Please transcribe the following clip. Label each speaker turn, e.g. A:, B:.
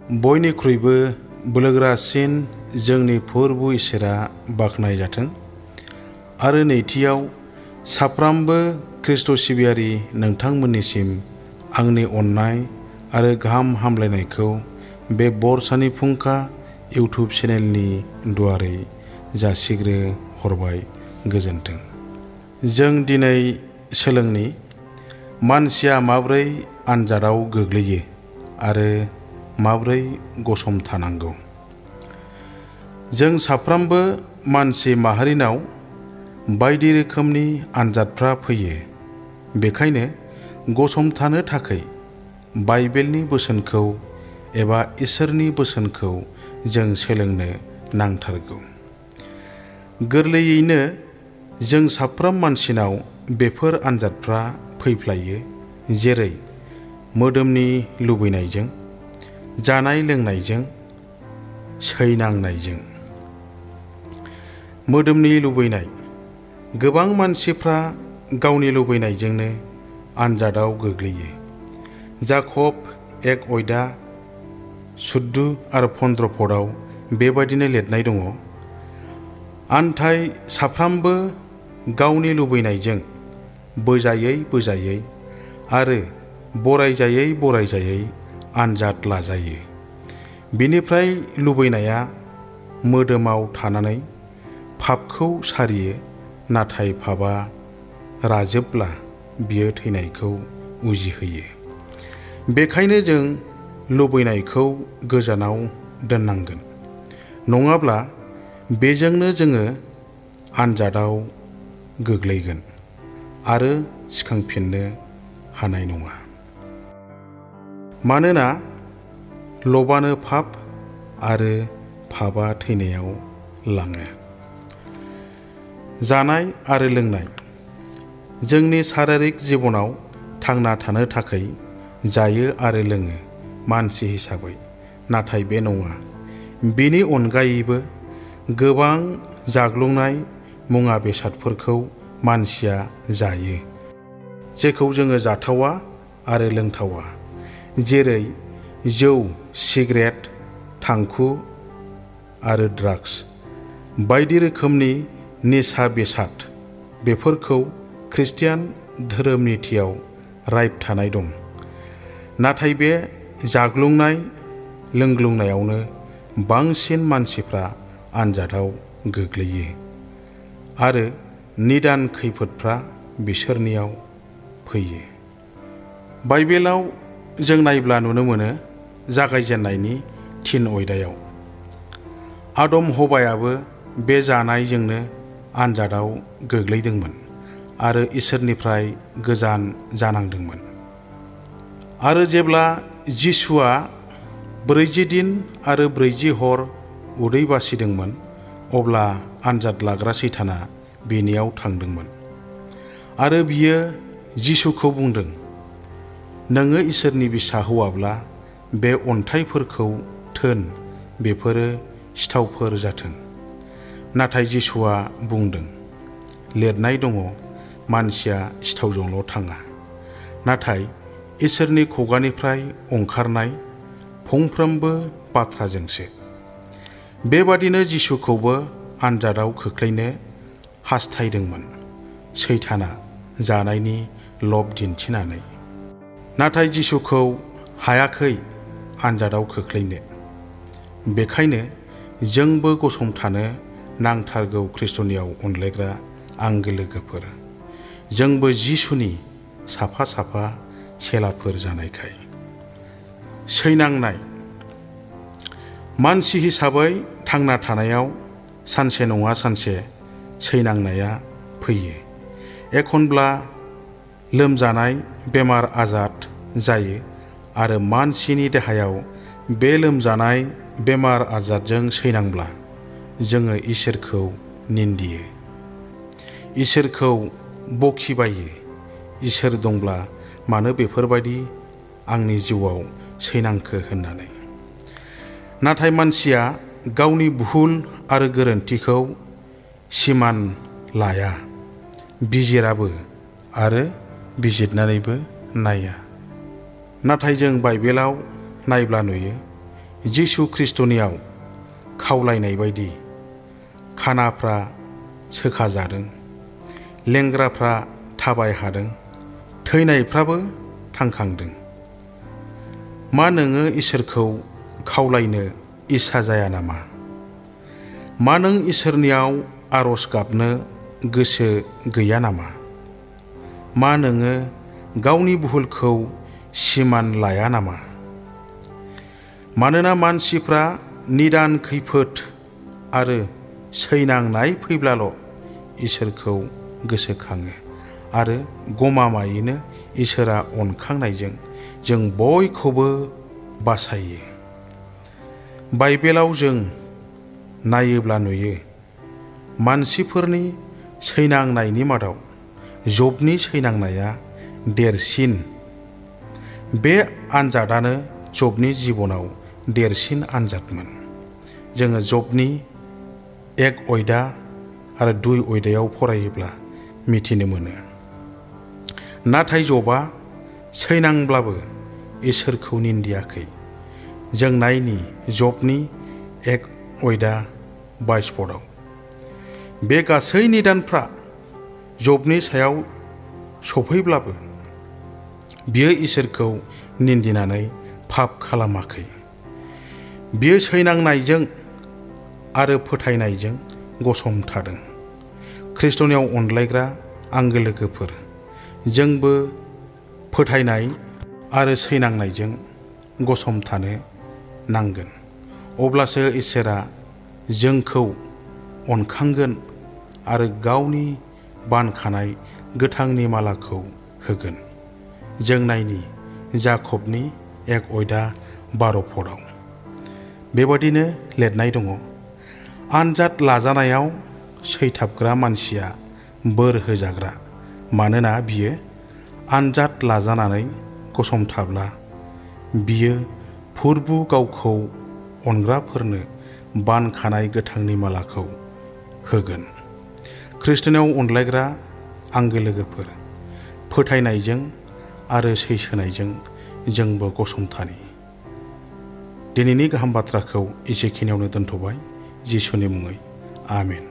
A: बयनिख्रुइबो बोलोगोरासिन जोंनि फोरबु इसोरा बाख्नाय जाथों। आरो नैथियाव साफ्रामबो ख्रिस्ट' सिबियारि नोंथांमोननिसिम आंनि अननाय आरो गाहाम हामलायनायखौ बे बरसानि फुंखा इउटुब चेनेलनि दुवारै जासिग्रो हरबाय। गोजोन्थों। जों दिनै सोलोंनि मानसिया माब्रै आनजादाव गोग्लैयो आरो माब्रै गसंथानांगौ। जों साफ्रामबो मानसि माहारिनाव बायदि रोखोमनि आनजादफ्रा फैयो। बेखायनो गसंथानो थाखाय बाइबेलनि बोसोनखौ एबा इसोरनि बोसोनखौ जों सोलोंनो नांथारगौ। गोरलैयैनो जों साफ्रोम मानसिनाव बेफोर आनजादफ्रा फैफ्लायो, जेरै मोदोमनि लुबैनायजों, जानाय लोंनायजों, सैनांनायजों। मोदोमनि लुबैनाय। गोबां मानसिफ्रा गावनि लुबैनायजोंनो आनजादाव गोग्लैयो। जाकब 1:14 आरो 15 पदआव बेबायदिनो लिरनाय दङ। आन्थाय साफ्रामबो गावनि लुबैनायजों बोजायै बोजायै आरो बरायजायै बरायजायै आनजाद लाजायो। बिनिफ्राय लुबैनाया मोदोमाव थानानै पापखौ सारियो, नाथाय पापआ राजोबब्ला बियो थैनायखौ उजिहोयो। बेखायनो जों लुबैनायखौ गोजानाव दोननांगोन, नङाब्ला बेजोंनो जोङो आनजादाव गोग्लैगोन आरो सिखांफिननो हानाय नङा। मानोना लबानो पाप आरो पापआ थैनायाव लाङो। जानाय आरो लोंनाय। जोंनि शारीरिक जिबनाव थांना थानो थाखाय जायो आरो लोङो मानसि हिसाबै, नाथाय बे नङा। बेनि अनगायैबो गोबां जाग्लुंनाय मुवा बेसादफोरखौ मानसिया जायो, जेखौ जोङो जाथावा आरो लोंथावा, जेरै जौ, सिगारेट, थांखु आरो ड्राग्स। बायदि रोखोमनि निसा बेसाद। बेफोरखौ खृष्टियान धोरोम नीतियाव रायबथानाय दं। नाथाय बे जाग्लुंनाय लोंग्लुंनायावनो बांसिन मानसिफ्रा आनजादाव गोग्लैयो आरो निदान खैफोदफ्रा बिसोरनियाव फैयो। बाइबेलाव जों नायब्ला नुनो मोनो, जागायजेननायनि 3 अध्यायाव आदम हबायाबो बे जानायजोंनो आनजादाव गोग्लैदोंमोन आरो इसोरनिफ्राय गोजान जानांदोंमोन। आरो जेब्ला जिसुआ 40 दिन आरो 40 हर उदै बासिदोंमोन, अब्ला आनजाद लाग्रा सैताना बिनियाव थांदोंमोन आरो बियो जिसुखौ बुंदों, नोङो इसोरनि बिसा हौवाब्ला बे अन्थाइफोरखौ थोन, बेफोरो सिथावफोर जाथों। नाथाय जिसुआ बुंदों, लिरनाय दङ, मानसिया सिथावजोंल' थाङा, नाथाय इसोरनि खुगानिफ्राय ओंखारनाय फंफ्रोमबो बाथ्राजोंसो। बेबादिनो जिसुखौबो आनजादाव खोख्लैनो हास्थायदोंमोन सैताना जानायनि लब दिन्थिनानै। नाथाय जिसुखौ हायाखै आनजादाव खोख्लैनो। बेखायनो जोंबो गसंथानो नांथारगौ। खृष्टनियाव अनलायग्रा आंगो लोगोफोर, जोंबो जिसुनि साफा साफा चेलाफोर जानायखाय। सैनांनाय। मानसि हिसाबै थांना थानायाव सानसे नङा सानसे सैनांनाया फैयो। एखनब्ला लोमजानाय बेमार आजार जायो आरो मानसिनि देहायाव बे लोमजानाय बेमार आजारजों सैनांब्ला जोङो इसोरखौ निन्दियो, इसोरखौ बखिबायो। इसोर दंब्ला मानो बेफोरबायदि आंनि जिउआव सैनांखो होननानै। नाथाय मानसिया गावनि भुल आरो गोरोन्थिखौ सिमान लाया, बिजिराबो आरो बिजिरनानैबो नाया। नाथाय जों बाइबेलाव नायब्ला नुयो, जिसु ख्रिस्ट'नियाव खावलायनाय बायदि खानाफ्रा सोखाजादों, लेंग्राफ्रा थाबाय हादों, थैनायफ्राबो थांखांदों। मा नोङो इसोरखौ खावलायनो इस्सा जाया नामा? मा नों इसोरनियाव आरज गाबनो गोसो गैया नामा? मा नोङो गावनि भुलखौ सिमान लाया नामा? मानोना मानसिफ्रा निदान खैफोद आरो सैनांनाय फैब्लाल' इसोरखौ गोसोखाङो आरो गमामायैनो इसोरा अनखांनायजों जों बयखौबो बासायो। बाइबेलाव जों नायोब्ला नुयो मानसिफोरनि सैनांनायनि मादाव जबनि सैनांनाया देरसिन। बे आनजादानो जबनि जिबनाव देरसिन आनजादमोन। जोङो जबनि 1 अध्याय आरो 2 अध्यायाव फरायोब्ला मिथिनो मोनो। नाथाय जबा सैनांब्लाबो इसोरखौ निन्दियाखै। जों नायनि जबनि 1 अध्याय 22 पदआव। बे गासै निदानफ्रा जबनि सायाव सफैब्लाबो बियो इसोरखौ निन्दिनानै पाप खालामाखै। बियो सैनांनायजों आरो फोथायनायजों गसंथादों। ख्रिस्ट'नियाव अनलायग्रा आंगो लोगोफोर, जोंबो फोथायनाय आरो सैनांनायजों गसंथानो नांगोन। अब्लासो इसोरा जोंखौ अनखांगोन आरो गावनि बानखानाय गोथांनि मालाखौ होगोन। जों नायनि जाकबनि 1 अध्याय 12 पदआव। बेबादिनो लिरनाय दङ, आनजाद लाजानायाव सैथाबग्रा मानसिया बोर होजाग्रा, मानोना बियो आनजाद लाजानानै गसंथाब्ला बियो फुरबु गावखौ अनग्राफोरनो बानखानाय गोथांनि मालाखौ होगोन। ख्रिस्ट'नियाव अनलायग्रा आंगो लोगोफोर, फोथायनायजों आरो सैसोनायजों जोंबो गसंथानि। दिनैनि गाहाम बाथ्राखौ एसेखिनियावनो दोनथ'बाय। जिसुनि मुङै आमेन।